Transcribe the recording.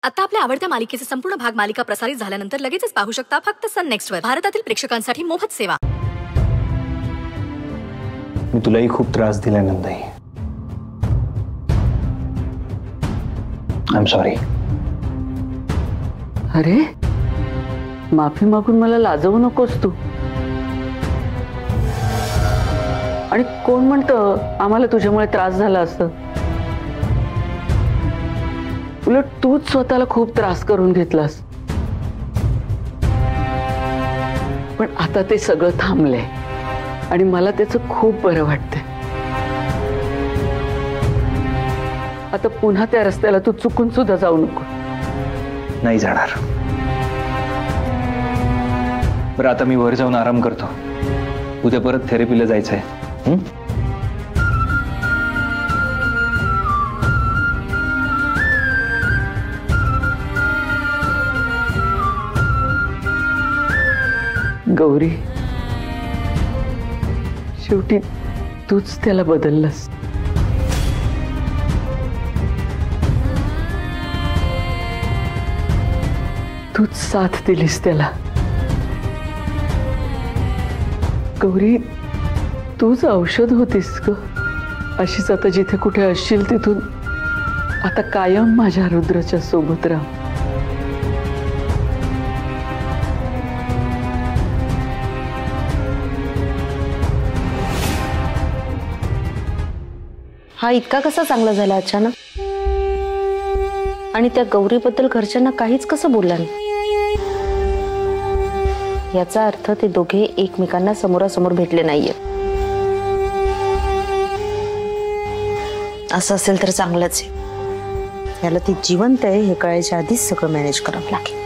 आता आपल्या आवडत्या मालिकेचे संपूर्ण भाग मालिका प्रसारित झाल्यानंतर लगेचच पाहू शकता फक्त सन नेक्स्ट वर. भारतातील प्रेक्षकांसाठी मोफत सेवा. मी तुलाही खूप त्रास दिला नंदाई. I am sorry. अरे माफी मागून मला लाजवू नकोस तू. आणि कोण म्हणतं आम्हाला तुझ्यामुळे त्रास झाला असं? उलट तूच स्वतःला खूप त्रास करून घेतलास. पण आता ते सगळं थांबलंय आणि मला त्याचं खूप बरं वाटतंय. आता पुन्हा त्या रस्त्याला तू चुकून सुद्धा जाऊ नको. नाही जाणार. बरं आता मी वर जाऊन आराम करतो. उद्या परत थेरपीला जायचंय. गौरी, शेवटी तूच त्याला बदललास. तूच साथ दिलीस त्याला. गौरी, तूच औषध होतीस ग. अशीच आता जिथे कुठे असशील तिथून आता कायम माझ्या रुद्राच्या सोबत राहा. हा इतका कसा चांगला झाला अचानक? आणि त्या गौरीबद्दल घरच्यांना काहीच कसं बोलला नाही? याचा अर्थ ते दोघे एकमेकांना समोरासमोर भेटले नाहीये. असं असेल तर चांगलंच आहे. याला ती जिवंत आहे हे कळायच्या आधीच सगळं मॅनेज करावं लागेल.